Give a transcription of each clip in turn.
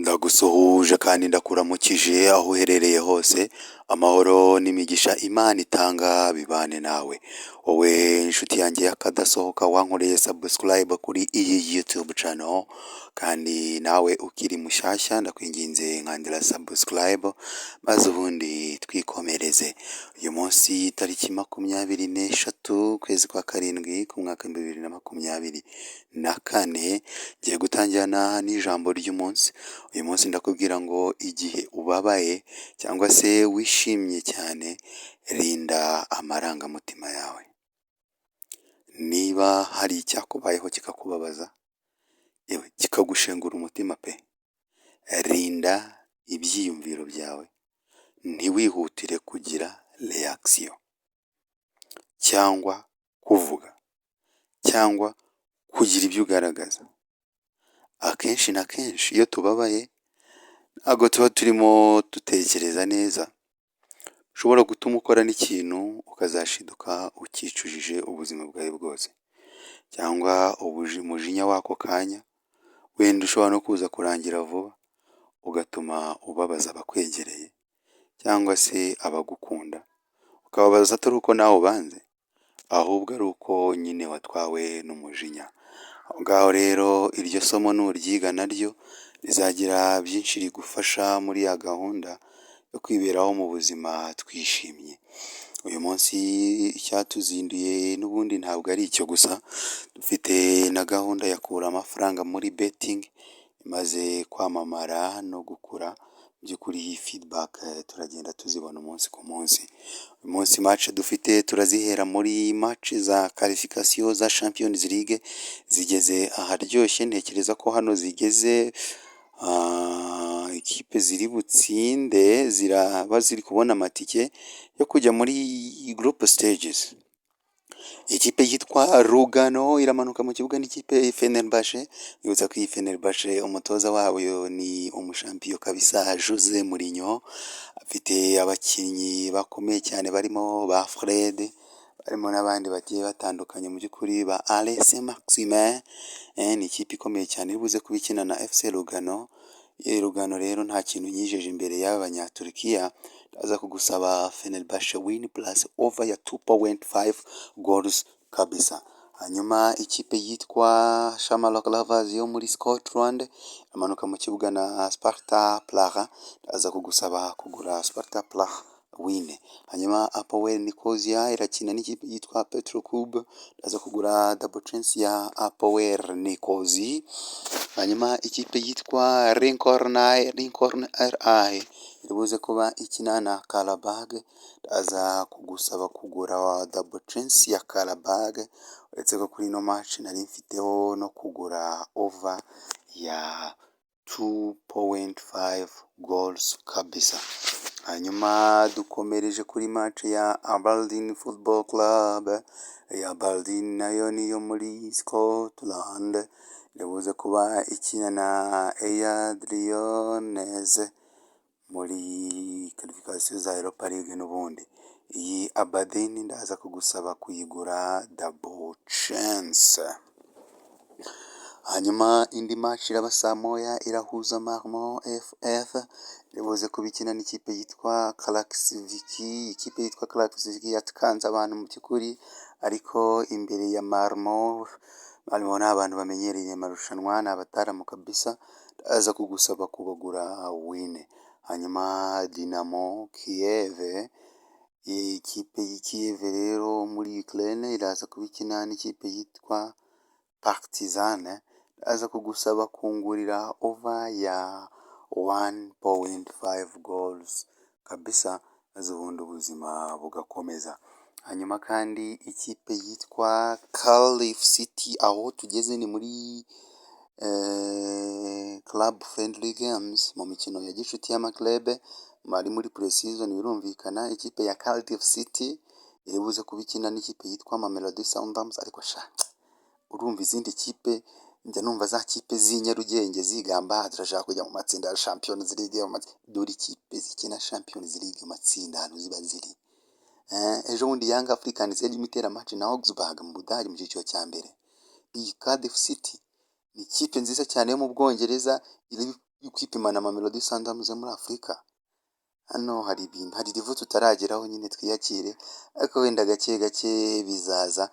Ndagusuhuje kandi ndakuramukije aho uherereye hose, amahoro n'imigisha Imana itanga bibane nawe. Wowe inshuti yanjye y'akadasohoka wankoreye subscribe kuri iyi YouTube channel, kandi nawe ukiri mushyashya ndakwinginze nkandira subscribe maze ubundi twikomereze. Uyu munsi tariki 24 ukwezi kwa karindwi ku mwaka 2024, ngiye gutangirana n'ijambo ry'umunsi. Uyu munsi ndakubwira ngo igihe ubabaye cyangwa se wishimye cyane, rinda amarangamutima yawe. Niba hari icyakubayeho kikakubabaza, yewe kikagushengura umutima pe, rinda ibyiyumviro byawe, ntiwihutire kugira reaction cyangwa kuvuga cyangwa kugira ibyo ugaragaza. Akenshi na kenshi iyo tubabaye ntabwo tuba turimo dutekereza neza, ushobora gutuma ukora n'ikintu ukazashiduka ukicujije ubuzima bwawe bwose, cyangwa umujinya w'ako kanya wenda ushobora no kuza kurangira vuba, ugatuma ubabaza abakwegereye cyangwa se abagukunda, ukababaza atari uko nawe ubanze, ahubwo ari uko nyine watwawe n'umujinya. Aho ngaho rero iryo somo nuryiga naryo rizagira byinshi rigufasha muri ya gahunda yo kwiberaho mu buzima twishimye. Uyu munsi icyatuzinduye n'ubundi ntabwo ari icyo gusa, dufite na gahunda ya kura amafaranga muri betting imaze kwamamara no gukura. By'ukuri iyi feedback turagenda tuzibona umunsi ku munsi. Uyu munsi match dufite turazihera muri match za qualification za Champions League, zigeze aharyoshye. Ntekereza ko hano zigeze ikipe ziri butsinde ziraba ziri kubona amatike yo kujya muri group stages. Ikipe yitwa Lugano iramanuka mu kibuga n'ikipe Fenerbahce. Yibutsa ko iyi Fenerbahce umutoza wabo ni umushampiyo kabisa Jose Mourinho, afite abakinnyi bakomeye cyane barimo ba Fred, barimo n'abandi bagiye batandukanye mu by'ukuri ba Alex Maximin. Ni ikipe ikomeye cyane iribuze kubikina na FC Lugano. Lugano rero nta kintu nyijeje imbere y'aba banyaturikiya, ndaza kugusaba Fenerbahce win plus over ya 2.5 goals kabisa. Hanyuma ikipe yitwa Shamrock Rovers yo muri Scotland amanuka mu kibuga na Sparta Praha, ndaza kugusaba kugura Sparta Praha win. Hanyuma Apoel Nicosia irakina n'ikipe yitwa Petro Club, ndaza kugura double chance ya Apoel Nicosia. Hanyuma ikipe yitwa Lincoln RI iribuze kuba ikina na Karabag, ndaza kugusaba kugura double chance ya Karabag. Uretse ko kuri ino match nari mfiteho no kugura over ya 2.5 goals kabisa. Hanyuma dukomereje kuri match ya Aberdeen Football Club. Aberdeen nayo niyo muri Scotland, iribuze kuba ikina na Eyad Lyonnais muri qualification za Europa League n'ubundi. Iyi Aberdeen ndaza kugusaba kuyigura double chance. Hanyuma indi match iraba saa moya irahuza Marmont FF, iribuze kubikina n'ikipe yitwa Klaksvik. Ikipe yitwa Klaksvik yatkanze abantu mu by'ukuri, ariko imbere ya Marmont ni abantu bamenyereye amarushanwa, ni abataramu kabisa, ndaza kugusaba kubagura win. Hanyuma Dynamo Kiev, ikipe y'Kiev rero muri Ukraine iraza kubikina n'ikipe yitwa Partizan, ndaza kugusaba kungurira over ya 1.5 goals kabisa, maze ubundi ubuzima bugakomeza. Hanyuma kandi ikipe yitwa Cardiff City, aho tugeze ni muri club friendly games, mu mikino ya gicuti y'amaklebe bari muri pre-season. Birumvikana ikipe ya Cardiff City iribuze kubikina n'ikipe yitwa Mamelodi Sundowns, ariko urumva izindi kipe njya numva za kipe z'inyarugenge zigamba turashaka kujya mu matsinda ya Champions League. Dore ikipe zikina Champions League amatsinda hano ziba ziri. Ejo bundi Young Africans yari imitera match na Augsburg mu Budage mu cyiciro cya mbere. Iyi Cardiff City ni ikipe nziza cyane yo mu Bwongereza, iri kwipima na Mamelodi Sundowns yo muri Afurika. Hano hari ibintu, hari level tutarageraho nyine twiyakire, ariko wenda gake gake bizaza.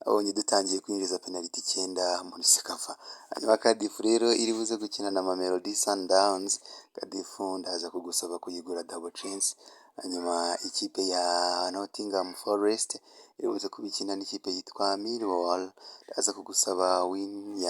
Abonye dutangiye kwinjiza penaliti 9 muri Sekafa. Hanyuma Cardiff rero iri buze gukina na Mamelodi Sundowns. Cardiff ndaza kugusaba kuyigura double chance. Hanyuma ikipe ya Nottingham Forest iri buze kubikina n'ikipe yitwa Millwall. Ndaza kugusaba win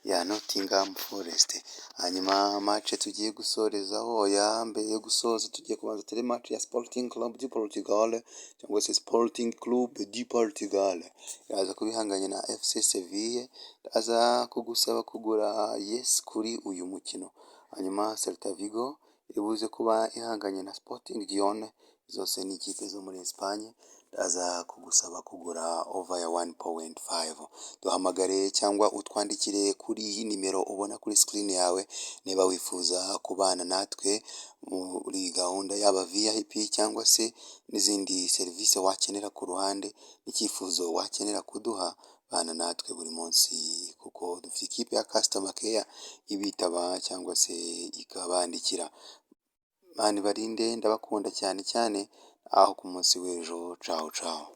ya Nottingham Forest. Hanyuma match tugiye gusorezaho mbere yo gusoza tugiye kubanza turi match ya Sporting Club du Portugal cyangwa se Sporting Club du Portugal yaza kubihanganya na FC Sevilla. Ndaza kugusaba kugura yes kuri uyu mukino. Hanyuma Celta Vigo ibuze kuba ihanganye na Sporting Gijón, zose ni ikipe zo muri Espagne. Ndaza kugusaba kugura over ya 1.5. Duhamagare cyangwa utwandikire kuri iyi nimero ubona kuri screen yawe niba wifuza kubana natwe muri gahunda yaba VIP cyangwa se n'izindi serivisi wakenera ku ruhande, n'icyifuzo wakenera kuduha. Bana natwe buri munsi kuko dufite ikipe ya customer care ibitaba cyangwa se ikabandikira. Mani barinde, ndabakunda cyane cyane, aho ku munsi w'ejo. Ciao ciao.